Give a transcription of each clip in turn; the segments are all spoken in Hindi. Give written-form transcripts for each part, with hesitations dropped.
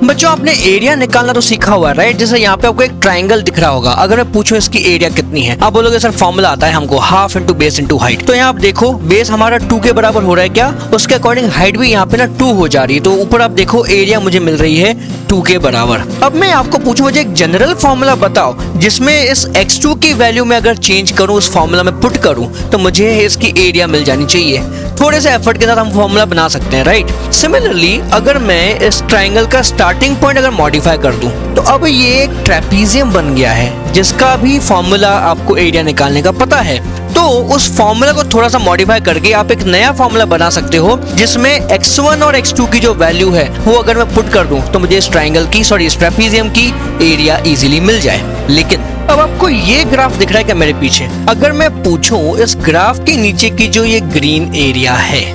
बच्चों आपने एरिया निकालना तो सीखा हुआ है राइट। जैसे यहाँ पे आपको एक ट्राइंगल दिख रहा होगा, अगर मैं पूछूं इसकी एरिया कितनी है, आप बोलोगे सर फॉर्मूला आता है हमको half into base into height. तो यहाँ आप देखो बेस हमारा 2 के बराबर हो रहा है क्या, उसके अकॉर्डिंग हाइट भी यहाँ पे ना 2 हो जा रही है। तो ऊपर आप देखो एरिया मुझे मिल रही है 2 के बराबर। अब मैं आपको पूछूं मुझे एक जनरल फॉर्मूला बताओ जिसमें इस x2 की वैल्यू में अगर चेंज करूं, उस फॉर्मूला में पुट करूं, तो मुझे इसकी एरिया मिल जानी चाहिए। थोड़े से एफर्ट के साथ हम फॉर्मूला बना सकते हैं राइट। सिमिलरली अगर मैं इस ट्राइंगल का स्टार्टिंग पॉइंट अगर मॉडिफाई कर दूं, तो अब ये एक ट्रेपीजियम बन गया है जिसका भी फॉर्मूला आपको एरिया निकालने का पता है। तो उस फॉर्मूला को थोड़ा सा मॉडिफाई करके आप एक नया फॉर्मूला बना सकते हो जिसमें x1 और x2 की जो वैल्यू है वो अगर मैं पुट कर दूं, तो मुझे इस ट्राइंगल की इस ट्रेपीजियम की एरिया इजीली मिल जाए। लेकिन अब आपको ये ग्राफ दिख रहा है क्या मेरे पीछे, अगर मैं पूछूं इस ग्राफ के नीचे की जो ये ग्रीन एरिया है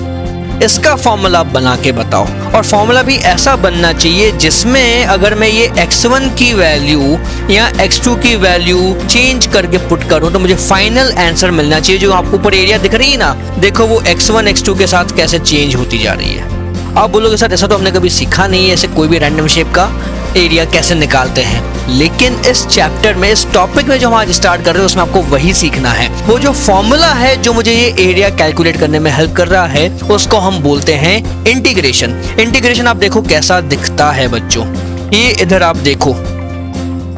इसका फॉर्मूला बना के बताओ। और फॉर्मूला भी ऐसा बनना चाहिए जिसमें अगर मैं ये x1 की वैल्यू या x2 की वैल्यू चेंज करके पुट करूं, तो मुझे फाइनल आंसर मिलना चाहिए। जो आपको ऊपर एरिया दिख रही है ना, देखो वो x1 x2 के साथ कैसे चेंज होती जा रही है। आप बोलोगे सर ऐसा तो हमने कभी सीखा नहीं है, ऐसे कोई भी रैंडम शेप का एरिया कैसे निकालते हैं। लेकिन इस चैप्टर में, इस टॉपिक में जो हम आज स्टार्ट कर रहे हैं उसमें आपको वही सीखना है। वो जो फॉर्मूला है जो मुझे ये एरिया कैलकुलेट करने में हेल्प कर रहा है उसको हम बोलते हैं इंटीग्रेशन। इंटीग्रेशन आप देखो कैसा दिखता है बच्चों, ये इधर आप देखो,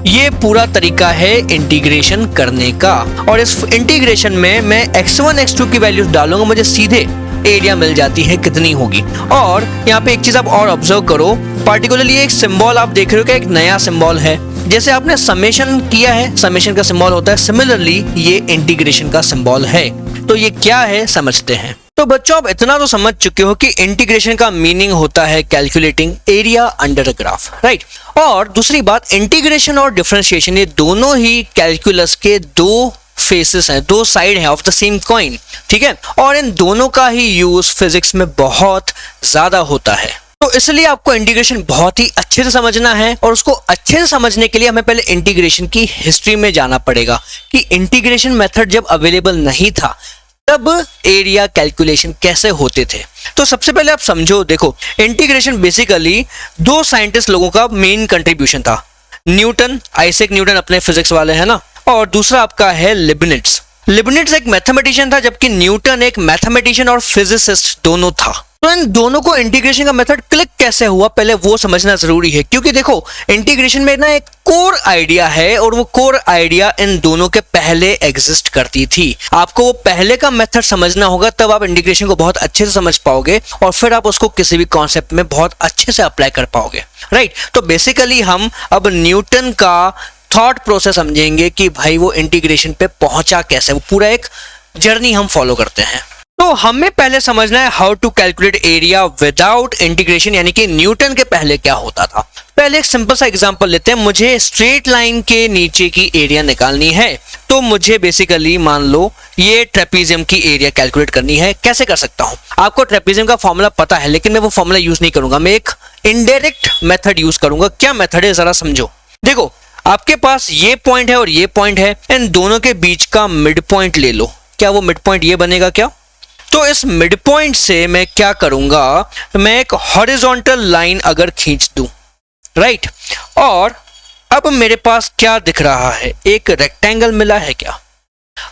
ये पूरा तरीका है इंटीग्रेशन करने का। और इस इंटीग्रेशन में मैं x1 x2 की वैल्यूज डालूंगा, मुझे सीधे एरिया मिल जाती है कितनी होगी। और यहाँ पे एक चीज आप और ऑब्जर्व करो, पार्टिकुलरली एक सिंबल आप देख रहे हो कि एक नया सिंबल है। जैसे आपने समेशन किया है, समेशन का सिंबल होता है, सिमिलरली ये इंटीग्रेशन का सिंबल है। तो ये क्या है समझते हैं। तो बच्चों आप इतना तो समझ चुके हो कि इंटीग्रेशन का मीनिंग होता है calculating area under a graph right. और दूसरी बात, इंटीग्रेशन और डिफरेंशिएशन ये दोनों ही कैलकुलस के दो फेसेस हैं, दो साइड हैं ऑफ द सेम कॉइन, ठीक है। और इन दोनों का ही यूज फिजिक्स में बहुत ज्यादा होता है। तो इसलिए आपको इंटीग्रेशन बहुत ही अच्छे से समझना है। और उसको अच्छे से समझने के लिए हमें पहले इंटीग्रेशन की हिस्ट्री में जाना पड़ेगा कि इंटीग्रेशन मेथड जब अवेलेबल नहीं था तब एरिया कैलकुलेशन कैसे होते थे। तो सबसे पहले आप समझो, देखो इंटीग्रेशन बेसिकली दो साइंटिस्ट लोगों का मेन कंट्रीब्यूशन था। न्यूटन, आइजैक न्यूटन अपने फिजिक्स वाले हैं ना, और दूसरा आपका है लिबनिट्ज। लिबनिट्ज एक मैथमेटिशियन था जबकि न्यूटन एक मैथमेटिशियन और फिजिसिस्ट दोनों था। तो इन दोनों को इंटीग्रेशन का मेथड क्लिक कैसे हुआ पहले वो समझना जरूरी है, क्योंकि देखो इंटीग्रेशन में ना एक कोर आइडिया है और वो कोर आइडिया इन दोनों के पहले एग्जिस्ट करती थी। आपको वो पहले का मेथड समझना होगा, तब आप इंटीग्रेशन को बहुत अच्छे से समझ पाओगे और फिर आप उसको किसी भी कॉन्सेप्ट में बहुत अच्छे से अप्लाई कर पाओगे राइट। तो बेसिकली हम अब न्यूटन का थॉट प्रोसेस समझेंगे कि भाई वो इंटीग्रेशन पे पहुंचा कैसे, वो पूरा एक जर्नी हम फॉलो करते हैं। तो हमें पहले समझना है how to calculate area without integration, यानी कि न्यूटन के पहले क्या होता था। पहले एक सिंपल सा एग्जांपल लेते हैं। मुझे स्ट्रेट लाइन के नीचे की एरिया निकालनी है, तो मुझे बेसिकली मान लो ये ट्रेपीजियम की एरिया कैलकुलेट करनी है। कैसे कर सकता हूं, आपको ट्रेपीजियम का फॉर्मूला पता है, लेकिन मैं वो फॉर्मूला यूज नहीं करूंगा, मैं एक इनडायरेक्ट मेथड यूज करूंगा। क्या मेथड है जरा समझो। देखो आपके पास ये पॉइंट है और ये पॉइंट है, इन दोनों के बीच का मिड पॉइंट ले लो। क्या वो मिड पॉइंट ये बनेगा क्या? तो इस मिड पॉइंट से मैं क्या करूंगा, मैं एक हॉरिजॉन्टल लाइन अगर खींच दूं राइट, और अब मेरे पास क्या दिख रहा है, एक रेक्टेंगल मिला है क्या।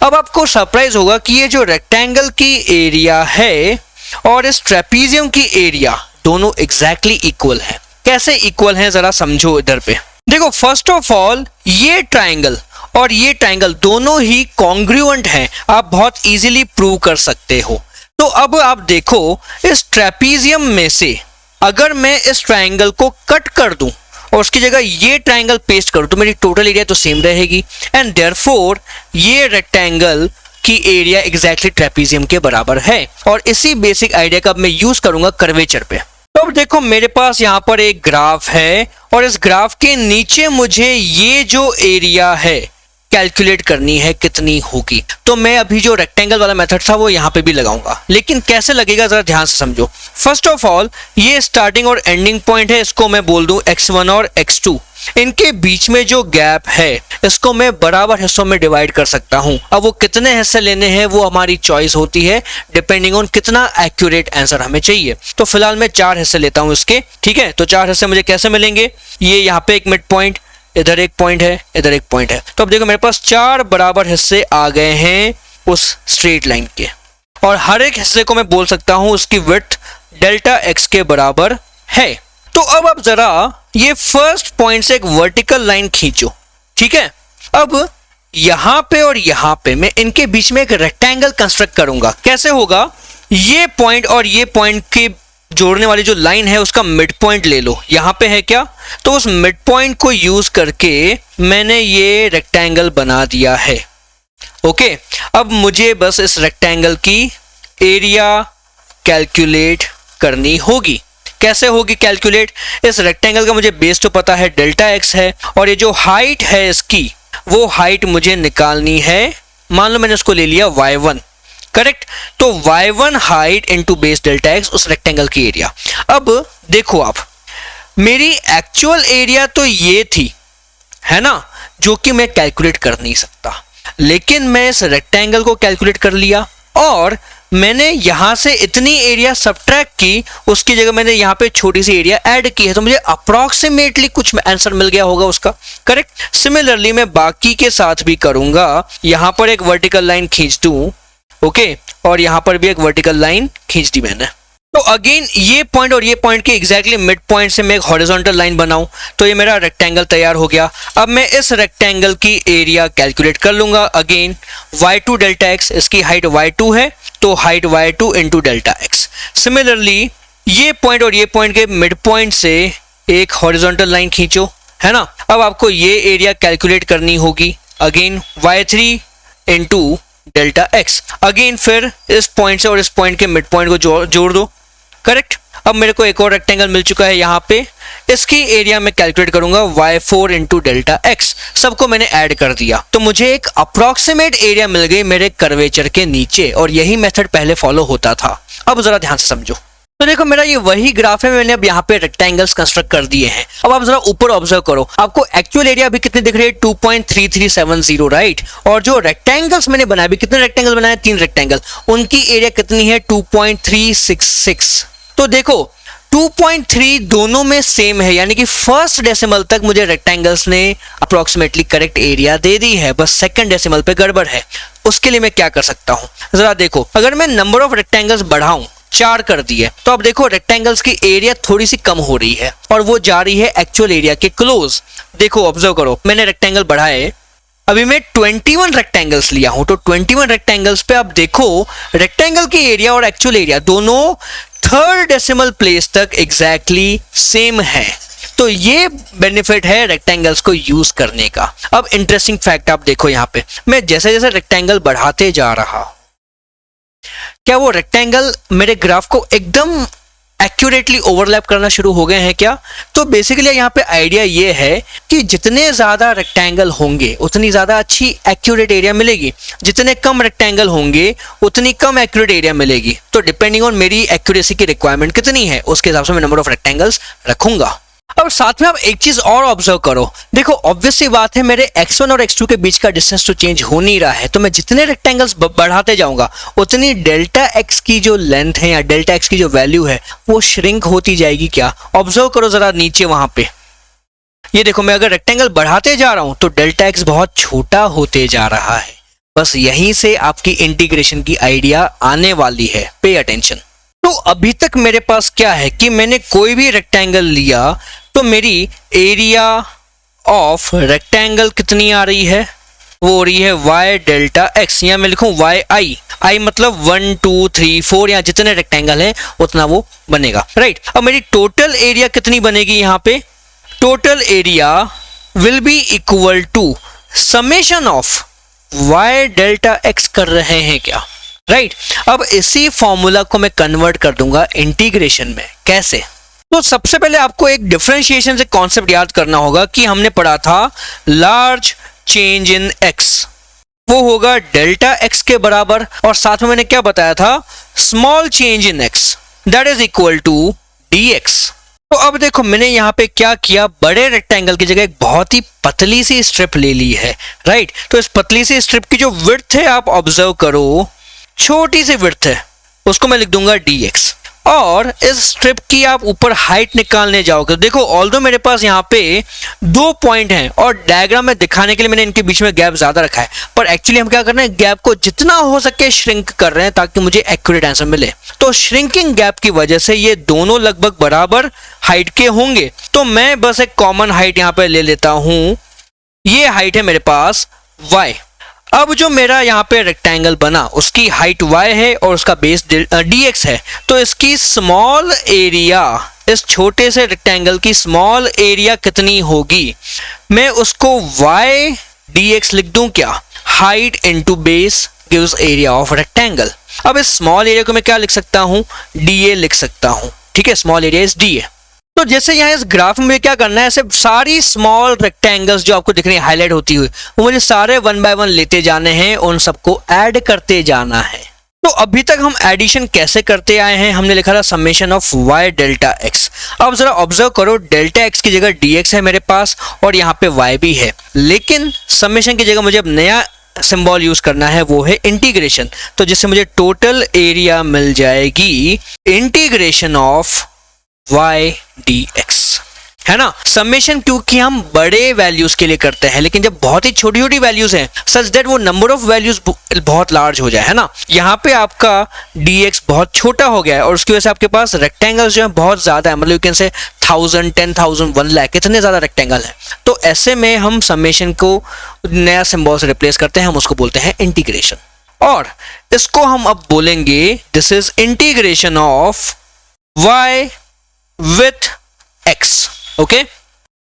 अब आपको सरप्राइज होगा कि ये जो रेक्टेंगल की एरिया है और इस ट्रेपीजियम की एरिया दोनों एग्जैक्टली इक्वल है। कैसे इक्वल हैं जरा समझो इधर पे। देखो फर्स्ट ऑफ ऑल ये ट्राइंगल और ये ट्राइंगल दोनों ही कॉन्ग्रुएंट हैं, आप बहुत इजीली प्रूव कर सकते हो। तो अब आप देखो इस ट्रेपीजियम में से अगर मैं इस ट्राइंगल को कट कर दूं और उसकी जगह ये ट्राइंगल पेस्ट करूं, तो मेरी टोटल एरिया तो सेम रहेगी एंड देयरफॉर ये रेक्टेंगल की एरिया एग्जैक्टली ट्रेपीजियम के बराबर है। और इसी बेसिक आइडिया का मैं यूज करूंगा कर्वेचर पे। तो अब देखो मेरे पास यहाँ पर एक ग्राफ है और इस ग्राफ के नीचे मुझे ये जो एरिया है कैलकुलेट करनी है कितनी होगी। तो मैं अभी जो रेक्टेंगल वाला मेथड था वो यहाँ पे भी लगाऊंगा, लेकिन कैसे लगेगा जरा ध्यान से समझो। फर्स्ट ऑफ ऑल ये स्टार्टिंग और एंडिंग पॉइंट है, इसको मैं बोल दूं x1 और x2। इनके बीच में जो गैप है इसको मैं बराबर हिस्सों में डिवाइड कर सकता हूं। अब वो कितने हिस्से लेने हैं वो हमारी चॉइस होती है, डिपेंडिंग ऑन कितना एक्यूरेट आंसर हमें चाहिए। तो फिलहाल मैं 4 हिस्से लेता हूं इसके, ठीक है। तो 4 हिस्से मुझे कैसे मिलेंगे, ये यहाँ पे एक मिड पॉइंट, इधर एक पॉइंट है, इधर एक पॉइंट है। तो अब देखो मेरे पास 4 बराबर हिस्से आ गए हैं उस स्ट्रेट लाइन के, और हर एक हिस्से को मैं बोल सकता हूं उसकी विड्थ डेल्टा एक्स के बराबर है। तो अब आप जरा ये फर्स्ट पॉइंट से एक वर्टिकल लाइन खींचो, ठीक है। अब यहां पे और यहां पे मैं इनके बीच में एक रेक्टेंगल कंस्ट्रक्ट करूंगा। कैसे होगा, ये पॉइंट और ये पॉइंट के जोड़ने वाली जो लाइन है उसका मिड पॉइंट ले लो, यहां पे है क्या, तो उस मिड पॉइंट को यूज करके मैंने ये रेक्टेंगल बना दिया है। ओके, अब मुझे बस इस रेक्टेंगल की एरिया कैलकुलेट करनी होगी। कैसे होगी कैलकुलेट, इस रेक्टेंगल का मुझे बेस तो पता है डेल्टा एक्स है, और ये जो हाइट है इसकी वो हाइट मुझे निकालनी है। मान लो मैंने उसको ले लिया y1, करेक्ट। तो y1 height into base delta x उस रेक्टेंगल की एरिया। अब देखो आप, मेरी एक्चुअल एरिया तो ये थी, है ना, जो कि मैं कैलकुलेट कर नहीं सकता, लेकिन मैं इस रेक्टेंगल को कैलकुलेट कर लिया और मैंने यहां से इतनी एरिया सब्ट्रैक्ट की, उसकी जगह मैंने यहां पे छोटी सी एरिया ऐड की है, तो मुझे अप्रॉक्सीमेटली कुछ आंसर मिल गया होगा उसका, करेक्ट। सिमिलरली मैं बाकी के साथ भी करूंगा, यहां पर एक वर्टिकल लाइन खींच दूं, ओके, और यहां पर भी एक वर्टिकल लाइन खींच दी मैंने। तो अगेन ये पॉइंट और ये पॉइंट के एग्जैक्टली मिड पॉइंट से मैं एक हॉरिजॉन्टल लाइन बनाऊं, तो ये मेरा रेक्टेंगल तैयार हो गया। अब मैं इस रेक्टेंगल की एरिया कैलकुलेट कर लूंगा। अगेन y2 डेल्टा एक्स, इसकी हाइट y2 है, तो height y2 into delta x. Similarly ये पॉइंट और ये पॉइंट के मिड पॉइंट से एक हॉरिजॉन्टल लाइन खींचो, है ना। अब आपको ये एरिया कैलकुलेट करनी होगी। Again y3 into delta x. Again फिर इस पॉइंट से और इस पॉइंट के मिड पॉइंट को जोड़ दो, करेक्ट। अब मेरे को एक और रेक्टेंगल मिल चुका है यहाँ पे, इसकी एरिया में कैलकुलेट करूंगा y4 इंटू डेल्टा एक्स। सबको मैंने ऐड कर दिया, तो मुझे एक अप्रोक्सीमेट एरिया मिल गई मेरे कर्वेचर के नीचे, और यही मेथड पहले फॉलो होता था। अब जरा ध्यान से समझो। तो देखो मेरा ये वही ग्राफ है, मैंने अब यहाँ पे रेक्टेंगल्स कंस्ट्रक्ट कर दिए हैं। अब आप जरा ऊपर ऑब्जर्व करो, आपको एक्चुअल एरिया भी कितने दिख रही है, 2.3370, राइट। और जो रेक्टेंगल्स मैंने बनाए, भी कितने रेक्टेंगल बनाए, 3 रेक्टेंगल, उनकी एरिया कितनी है, 2.366। तो देखो 2.3 दोनों में सेम है, यानी कि फर्स्ट डेसिमल तक मुझे रेक्टेंगल्स ने अप्रोक्सीमेटली करेक्ट एरिया दे दी है, बस सेकंड डेसिमल पे गड़बड़ है। उसके लिए मैं क्या कर सकता हूं, जरा देखो। अगर मैं नंबर ऑफ रेक्टेंगल्स बढ़ाऊं, 4 कर दिए, तो अब देखो रेक्टेंगल्स की एरिया थोड़ी सी कम हो रही है और वो जा रही है एक्चुअल एरिया के क्लोज। देखो ऑब्जर्व करो, मैंने रेक्टेंगल बढ़ाए, अभी मैं 21 रेक्टेंगल्स लिया हूं, तो 21 रेक्टेंगल्स पे अब देखो रेक्टेंगल की एरिया और एक्चुअल एरिया दोनों थर्ड डेसिमल प्लेस तक एग्जैक्टली सेम है। तो ये बेनिफिट है रेक्टेंगल्स को यूज करने का। अब इंटरेस्टिंग फैक्ट आप देखो, यहाँ पे मैं जैसे जैसे रेक्टेंगल बढ़ाते जा रहा, क्या वो रेक्टेंगल मेरे ग्राफ को एकदम एक्यूरेटली ओवरलैप करना शुरू हो गए हैं क्या। तो बेसिकली यहाँ पे आइडिया ये है कि जितने ज्यादा रेक्टेंगल होंगे उतनी ज्यादा अच्छी एक्यूरेट एरिया मिलेगी, जितने कम रेक्टेंगल होंगे उतनी कम एक्यूरेट एरिया मिलेगी। तो डिपेंडिंग ऑन मेरी एक्यूरेसी की रिक्वायरमेंट कितनी है, उसके हिसाब से मैं नंबर ऑफ रेक्टेंगल्स रखूंगा। और साथ में आप एक चीज और ऑब्जर्व करो, देखो ऑब्वियस सी बात है, मेरे x1 और x2 के बीच का डिस्टेंस तो चेंज हो नहीं रहा है, तो मैं जितने रेक्टेंगल्स बढ़ाते जाऊंगा उतनी डेल्टा x की जो लेंथ है या डेल्टा x की जो वैल्यू है वो श्रिंक होती जाएगी। क्या ऑब्जर्व करो जरा नीचे, वहां पे ये देखो, मैं अगर रेक्टेंगल बढ़ाते जा रहा हूं तो डेल्टा x बहुत छोटा होते जा रहा है। बस यहीं से आपकी इंटीग्रेशन की आइडिया आने वाली है, पे अटेंशन। तो अभी तक मेरे पास क्या है कि मैंने कोई भी रेक्टेंगल लिया तो मेरी एरिया ऑफ रेक्टेंगल कितनी आ रही है, वो हो रही है y डेल्टा x, या मैं लिखूं y i मतलब 1 2 3 4, या जितने रेक्टेंगल हैं उतना वो बनेगा, राइट। अब मेरी टोटल एरिया कितनी बनेगी, यहाँ पे total area will be equal to summation of y delta x कर रहे हैं क्या, राइट। अब इसी फॉर्मूला को मैं कन्वर्ट कर दूंगा इंटीग्रेशन में। कैसे, तो सबसे पहले आपको एक डिफरेंशिएशन से कॉन्सेप्ट याद करना होगा कि हमने पढ़ा था लार्ज चेंज इन x, वो होगा डेल्टा x के बराबर, और साथ में मैंने क्या बताया था, small change in x that is equal to dx। तो अब देखो मैंने यहाँ पे क्या किया, बड़े रेक्टेंगल की जगह एक बहुत ही पतली सी स्ट्रिप ले ली है, राइट। तो इस पतली सी स्ट्रिप की जो विड्थ है आप ऑब्जर्व करो, छोटी सी विड्थ है, उसको मैं लिख दूंगा dx। और इस स्ट्रिप की आप ऊपर हाइट निकालने जाओगे, देखो ऑल्दो मेरे पास यहाँ पे 2 पॉइंट हैं और डायग्राम में दिखाने के लिए मैंने इनके बीच में गैप ज्यादा रखा है, पर एक्चुअली हम क्या कर रहे हैं, गैप को जितना हो सके श्रिंक कर रहे हैं ताकि मुझे एक्यूरेट आंसर मिले। तो श्रिंकिंग गैप की वजह से ये दोनों लगभग बराबर हाइट के होंगे, तो मैं बस एक कॉमन हाइट यहाँ पे ले लेता हूं, ये हाइट है मेरे पास y। अब जो मेरा यहाँ पे रेक्टेंगल बना उसकी हाइट y है और उसका बेस dx है, तो इसकी स्मॉल एरिया, इस छोटे से रेक्टेंगल की स्मॉल एरिया कितनी होगी, मैं उसको y dx लिख दूं क्या, height into base gives area of rectangle. अब इस स्मॉल एरिया को मैं क्या लिख सकता हूँ, dA लिख सकता हूँ, ठीक है, स्मॉल एरिया इज dA। तो जैसे यहाँ इस ग्राफ में क्या करना है, ऐसे सारी स्मॉल रेक्टेंगल्स जो आपको दिख रही है हाईलाइट होती हुई, वो मुझे सारे 1 बाय 1 लेते जाने हैं, उन सबको ऐड करते जाना है। तो अभी तक हम एडिशन कैसे करते आए हैं, हमने लिखा था summation of y delta x। अब जरा ऑब्जर्व करो, डेल्टा x की जगह dx है मेरे पास और यहाँ पे y भी है, लेकिन समेशन की जगह मुझे अब नया सिंबल यूज करना है, वो है इंटीग्रेशन। तो जिससे मुझे टोटल एरिया मिल जाएगी इंटीग्रेशन ऑफ y dx, है ना। समेशन क्योंकि हम बड़े वैल्यूज के लिए करते हैं, लेकिन जब बहुत ही छोटी छोटी वैल्यूज हैं सच दैट वो नंबर ऑफ वैल्यूज बहुत लार्ज हो जाए, है ना। यहाँ पे आपका dx बहुत छोटा हो गया है और उसकी वजह से आपके पास रेक्टेंगल्स जो है बहुत ज्यादा है, मतलब यू कैन से 1000, 10,000, 1 लाख, इतने ज्यादा रेक्टेंगल है। तो ऐसे में हम समेशन को नया सिंबल से रिप्लेस करते हैं, हम उसको बोलते हैं इंटीग्रेशन। और इसको हम अब बोलेंगे this is integration of y with x, okay.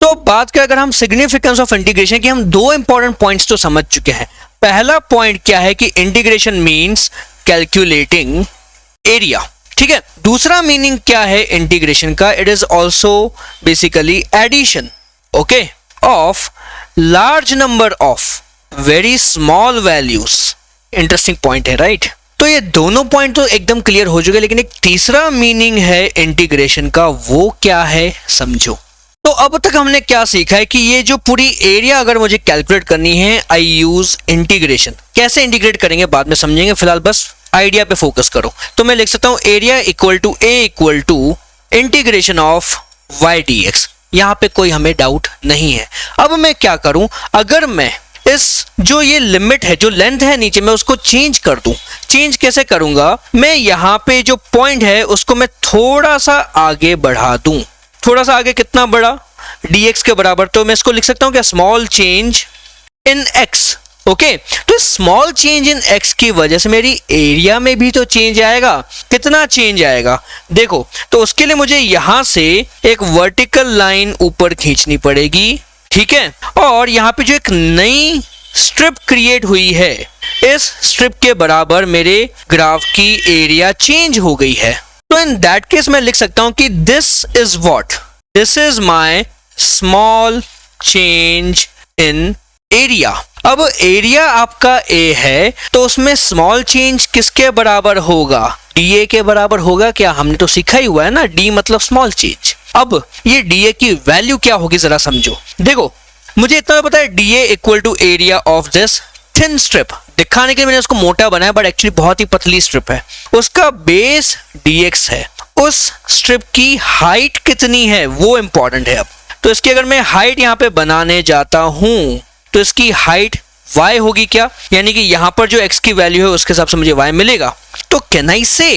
तो बात करें अगर हम सिग्निफिकेंस ऑफ इंटीग्रेशन की, हम 2 इंपॉर्टेंट पॉइंट्स तो समझ चुके हैं। पहला पॉइंट क्या है कि इंटीग्रेशन मींस कैलकुलेटिंग एरिया, ठीक है। दूसरा मीनिंग क्या है इंटीग्रेशन का, it is also basically addition, okay, of large number of very small values. Interesting point है, राइट। तो ये दोनों पॉइंट तो एकदम क्लियर हो चुके, लेकिन एक तीसरा मीनिंग है इंटीग्रेशन का, वो क्या है समझो। तो अब तक हमने क्या सीखा है कि ये जो पूरी एरिया अगर मुझे कैलकुलेट करनी है, आई यूज इंटीग्रेशन। कैसे इंटीग्रेट करेंगे बाद में समझेंगे, फिलहाल बस आइडिया पे फोकस करो। तो मैं लिख सकता हूं area equal to A equal to integration of y dx। यहाँ पे कोई हमें डाउट नहीं है। अब मैं क्या करूं, अगर मैं इस जो ये लिमिट है, जो लेंथ है नीचे, मैं उसको चेंज कर दूं। चेंज कैसे करूंगा, मैं यहाँ पे जो पॉइंट है उसको मैं थोड़ा सा आगे बढ़ा दूं। थोड़ा सा आगे कितना बड़ा, dx के बराबर। तो मैं इसको लिख सकता हूं क्या, small change in x, okay. तो स्मॉल चेंज इन x की वजह से मेरी एरिया में भी तो चेंज आएगा। कितना चेंज आएगा देखो, तो उसके लिए मुझे यहां से एक वर्टिकल लाइन ऊपर खींचनी पड़ेगी, ठीक है। और यहाँ पे जो एक नई स्ट्रिप क्रिएट हुई है, इस स्ट्रिप के बराबर मेरे ग्राफ की एरिया चेंज हो गई है। तो इन दैट केस मैं लिख सकता हूं कि this is what, this is my small change in area. अब एरिया आपका a है, तो उसमें स्मॉल चेंज किसके बराबर होगा, dA के बराबर होगा क्या, हमने तो सीखा ही हुआ है ना, d मतलब स्मॉल चेंज। अब ये dA की वैल्यू क्या होगी जरा समझो। देखो मुझे इतना पता है dA equal to area of this thin strip. दिखाने के लिए मैंने उसको मोटा बनाया, बट एक्चुअली बहुत ही पतली स्ट्रिप है। उसका बेस dx है, उस स्ट्रिप की हाइट कितनी है वो इंपॉर्टेंट है। अब तो इसकी अगर मैं हाइट यहाँ पे बनाने जाता हूं तो इसकी हाइट y होगी क्या, यानी कि यहां पर जो x की वैल्यू है उसके हिसाब से मुझे y मिलेगा। तो कैन आई से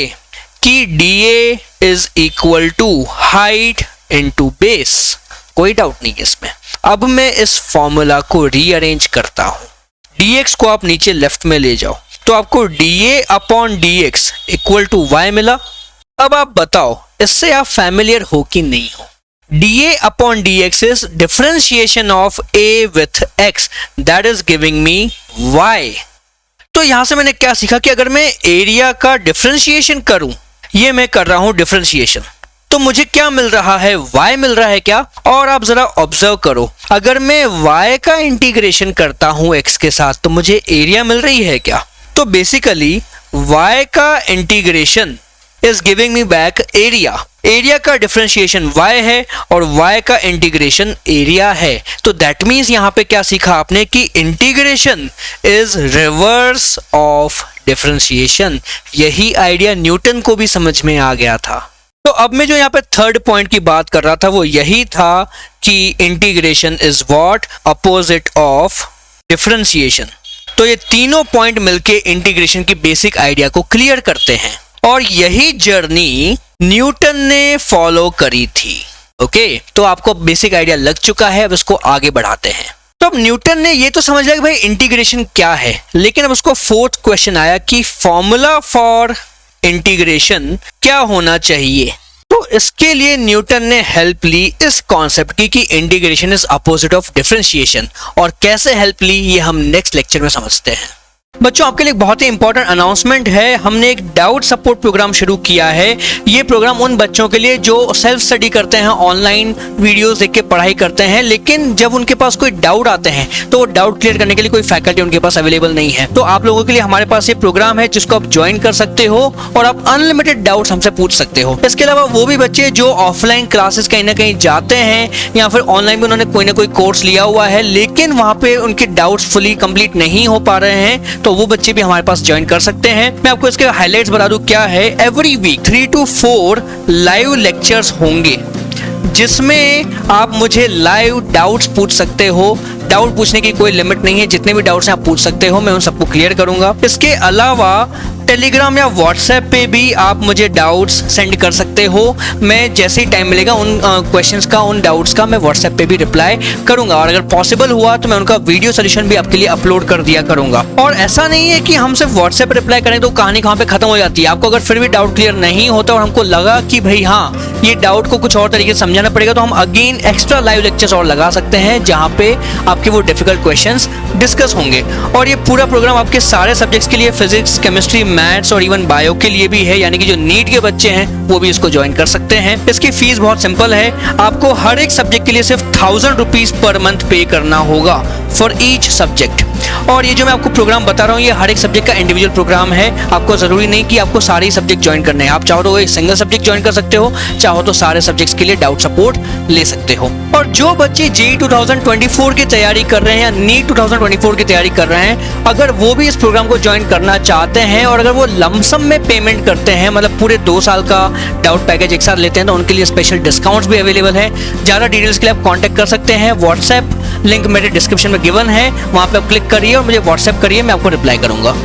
कि dA is equal to height into base, कोई डाउट नहीं है इसमें। अब मैं इस फॉर्मूला को रीअरेंज करता हूं, dx को आप नीचे लेफ्ट में ले जाओ, तो आपको dA upon dx equal to y मिला। अब आप बताओ इससे आप फैमिलियर हो कि नहीं हो। dA upon dx is differentiation of a with x, that is giving me y। तो यहां से मैंने क्या सीखा कि अगर मैं एरिया का डिफरेंशिएशन करूं, ये मैं कर रहा हूं डिफरेंशिएशन, तो मुझे क्या मिल रहा है, y मिल रहा है क्या। और आप जरा ऑब्जर्व करो, अगर मैं y का इंटीग्रेशन करता हूं x के साथ तो मुझे एरिया मिल रही है क्या। तो बेसिकली y का integration is giving me back area. Area का डिफरेंशिएशन y है और y का इंटीग्रेशन एरिया है। तो दैट मीन्स यहाँ पे क्या सीखा आपने कि integration is reverse of differentiation. यही आइडिया न्यूटन को भी समझ में आ गया था। तो अब मैं जो यहाँ पे थर्ड पॉइंट की बात कर रहा था वो यही था कि integration is what, opposite of differentiation. तो ये तीनों पॉइंट मिलके इंटीग्रेशन की बेसिक आइडिया को क्लियर करते हैं और यही जर्नी न्यूटन ने फॉलो करी थी। ओके, तो आपको बेसिक आइडिया लग चुका है, अब इसको आगे बढ़ाते हैं। तो अब न्यूटन ने ये तो समझ लिया कि भाई इंटीग्रेशन क्या है, लेकिन अब उसको फोर्थ क्वेश्चन आया कि फॉर्मूला फॉर इंटीग्रेशन क्या होना चाहिए। तो इसके लिए न्यूटन ने हेल्प ली इस कॉन्सेप्ट की कि integration is opposite of differentiation. और कैसे हेल्प ली ये हम नेक्स्ट लेक्चर में समझते हैं। बच्चों, आपके लिए बहुत ही इंपॉर्टेंट अनाउंसमेंट है। हमने एक डाउट सपोर्ट प्रोग्राम शुरू किया है। ये प्रोग्राम उन बच्चों के लिए जो सेल्फ स्टडी करते हैं, ऑनलाइन वीडियोस देख के पढ़ाई करते हैं, लेकिन जब उनके पास कोई डाउट आते हैं तो वो डाउट क्लियर करने के लिए कोई फैकल्टी उनके पास अवेलेबल नहीं है। तो आप लोगों के लिए हमारे पास ये प्रोग्राम है जिसको आप ज्वाइन कर सकते हो और आप अनलिमिटेड डाउट्स हमसे पूछ सकते हो। इसके अलावा वो भी बच्चे जो ऑफलाइन क्लासेस कहीं ना कहीं जाते हैं या फिर ऑनलाइन भी उन्होंने कोई ना कोई कोर्स लिया हुआ है, लेकिन वहां पे उनके डाउट्स फुली कंप्लीट नहीं हो पा रहे हैं, तो वो बच्चे भी हमारे पास ज्वाइन कर सकते हैं। मैं आपको इसके हाइलाइट्स बता दूं क्या है। Every week 3 to 4 live lectures होंगे जिसमें आप मुझे लाइव डाउट्स पूछ सकते हो। डाउट पूछने की कोई लिमिट नहीं है, जितने भी डाउट्स हैं आप पूछ सकते हो, मैं उन सबको क्लियर करूंगा। इसके अलावा टेलीग्राम या व्हाट्सएप पे भी आप मुझे डाउट्स सेंड कर सकते हो। मैं जैसे ही टाइम मिलेगा उन क्वेश्चंस का, उन डाउट्स का मैं व्हाट्सएप पे भी रिप्लाई करूंगा और अगर पॉसिबल हुआ तो मैं उनका वीडियो सोल्यूशन भी आपके लिए अपलोड कर दिया करूंगा। और ऐसा नहीं है कि हम सिर्फ व्हाट्सएप रिप्लाई करें तो कहानी कहाँ पे खत्म हो जाती है। आपको अगर फिर भी डाउट क्लियर नहीं होता और हमको लगा कि भाई हाँ ये डाउट को कुछ और तरीके से समझाना पड़ेगा, तो हम अगेन एक्स्ट्रा लाइव लेक्चर्स और लगा सकते हैं जहाँ पे आपके वो डिफिकल्ट क्वेश्चंस डिस्कस होंगे। और ये पूरा प्रोग्राम आपके सारे सब्जेक्ट्स के लिए, फिजिक्स, केमिस्ट्री, मैथ्स और इवन बायो के लिए भी है, यानी कि जो नीट के बच्चे हैं वो भी इसको ज्वाइन कर सकते हैं। इसकी फीस बहुत सिंपल है, आपको हर एक सब्जेक्ट के लिए सिर्फ 1000 रुपीज पर मंथ पे करना होगा फॉर ईच सब्जेक्ट। और ये जो मैं आपको प्रोग्राम बता रहा हूँ ये हर एक सब्जेक्ट का इंडिविजुअल प्रोग्राम है। आपको जरूरी नहीं कि आपको सारे सब्जेक्ट ज्वाइन करने हैं। आप चाहो तो एक सिंगल सब्जेक्ट ज्वाइन कर सकते हो, चाहो तो सारे सब्जेक्ट्स के लिए डाउट सपोर्ट ले सकते हो। और जो बच्चे जेईई 2024 की तैयारी कर रहे हैं या नीट 2024 की तैयारी कर रहे हैं, अगर वो भी इस प्रोग्राम को ज्वाइन करना चाहते हैं और अगर वो लमसम में पेमेंट करते हैं, मतलब पूरे 2 साल का डाउट पैकेज एक साथ लेते हैं, तो उनके लिए स्पेशल डिस्काउंट्स भी अवेलेबल है। ज़्यादा डिटेल्स के लिए आप कॉन्टैक्ट कर सकते हैं। व्हाट्सएप लिंक मेरे डिस्क्रिप्शन में गिवन है, वहाँ पे आप क्लिक करिए और मुझे व्हाट्सएप करिए, मैं आपको रिप्लाई करूंगा।